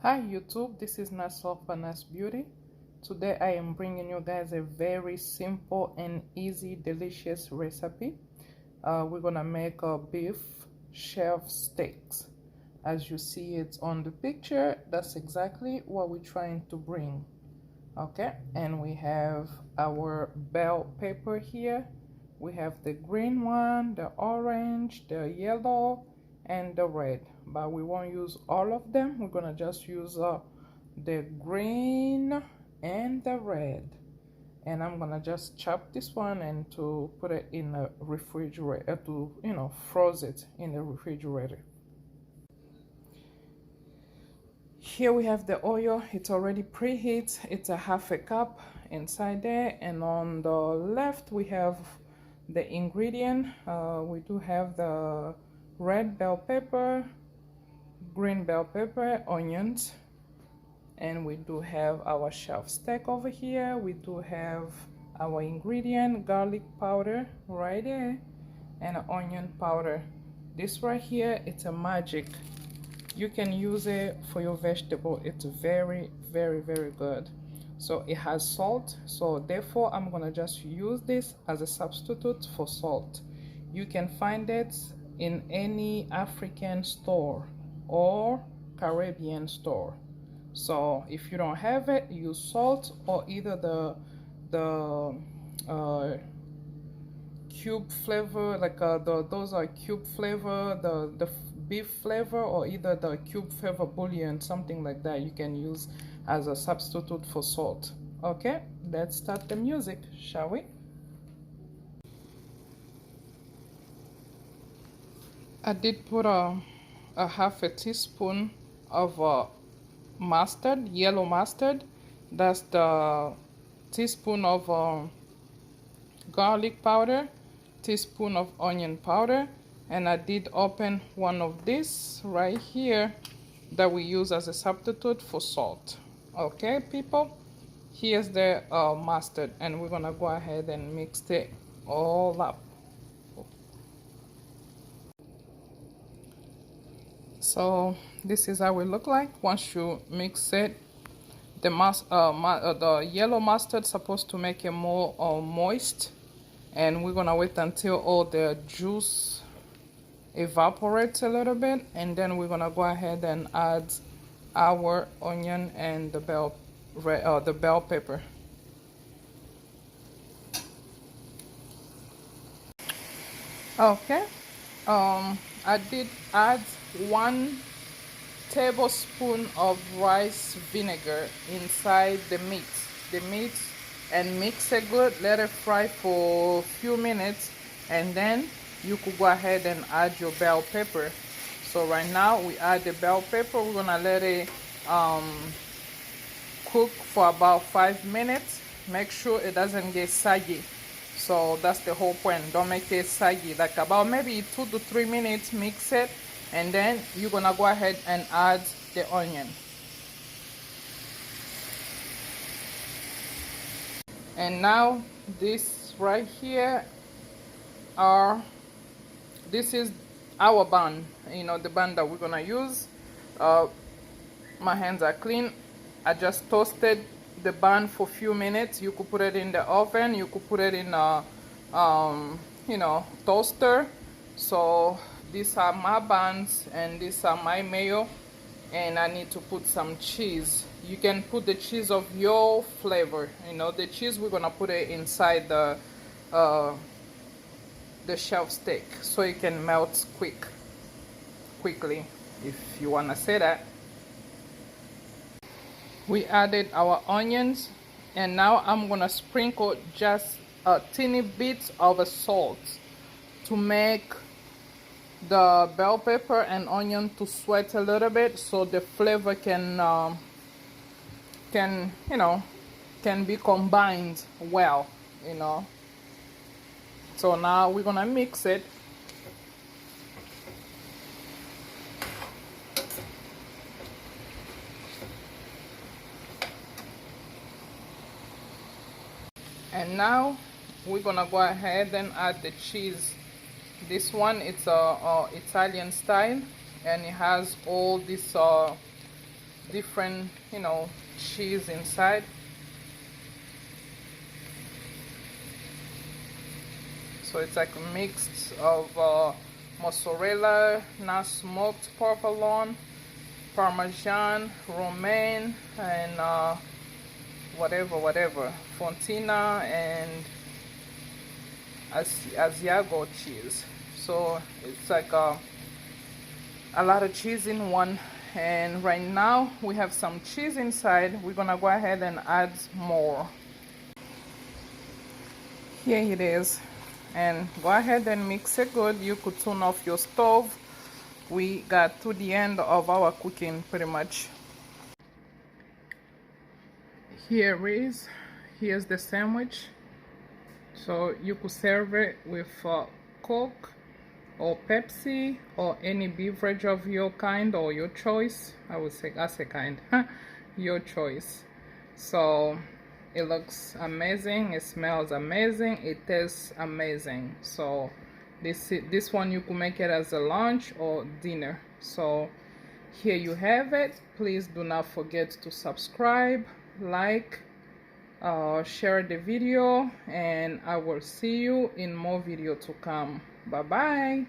Hi YouTube, this is Nas Beauty. Today I am bringing you guys a very simple and easy delicious recipe. We're gonna make a beef shelf steaks. As you see it on the picture, that's exactly what we're trying to bring. Okay, and we have our bell pepper here. We have the green one, the orange, the yellow, and the red, but we won't use all of them. We're gonna just use the green and the red, and I'm gonna just chop this one and to put it in the refrigerator to froze it in the refrigerator. Here we have the oil. It's already preheat. It's a half a cup inside there, and on the left we have the ingredient. We do have the red bell pepper, green bell pepper, onions, and we do have our shelf steak over here. We do have our ingredient, garlic powder right there, and onion powder. This right here, it's a magic. You can use it for your vegetable. It's very good. So it has salt, so therefore I'm gonna just use this as a substitute for salt. You can find it in any African store or Caribbean store. So if you don't have it, use salt or either the cube flavor, like those are cube flavor, the beef flavor, or either the cube flavor bouillon, something like that you can use as a substitute for salt. Okay, let's start the music, shall we? I did put a half a teaspoon of mustard, yellow mustard. That's the teaspoon of garlic powder, teaspoon of onion powder, and I did open one of this right here that we use as a substitute for salt. Okay, people, here's the mustard, and we're gonna go ahead and mix it all up. So this is how it look like once you mix it. The yellow mustard supposed to make it more moist, and we're gonna wait until all the juice evaporates a little bit, and then we're gonna go ahead and add our onion and the bell pepper. Okay, I did add 1 tablespoon of rice vinegar inside the meat, and mix it good. Let it fry for a few minutes, and then you could go ahead and add your bell pepper. So right now we add the bell pepper. We're gonna let it cook for about 5 minutes. Make sure it doesn't get saggy. So that's the whole point. Don't make it saggy. Like about maybe 2 to 3 minutes, mix it, and then you're gonna go ahead and add the onion. And now this right here this is our bun, the bun that we're gonna use. My hands are clean. I just toasted the bun for a few minutes. You could put it in the oven, you could put it in a toaster. So these are my buns, and these are my mayo, and I need to put some cheese. You can put the cheese of your flavor. The cheese, we're gonna put it inside the shelf steak so it can melt quickly, if you want to say that. We added our onions, and now I'm gonna sprinkle just a teeny bit of salt to make the bell pepper and onion to sweat a little bit, so the flavor can be combined well. So now we're gonna mix it. And now we're gonna go ahead and add the cheese. This one, it's a Italian style, and it has all this different, you know, cheese inside. So it's like a mix of mozzarella, not smoked provolone, parmesan, romaine, and whatever, fontina, and Asiago cheese. So it's like a lot of cheese in one. And right now we have some cheese inside. We're gonna go ahead and add more. Here it is. And go ahead and mix it good. You could turn off your stove. We got to the end of our cooking pretty much. Here's the sandwich. So you could serve it with Coke or Pepsi or any beverage of your kind or your choice. I say kind, your choice. So it looks amazing, it smells amazing, it tastes amazing. So this one you could make it as a lunch or dinner. So here you have it. Please do not forget to subscribe, like, share the video, and I will see you in more video to come. Bye bye.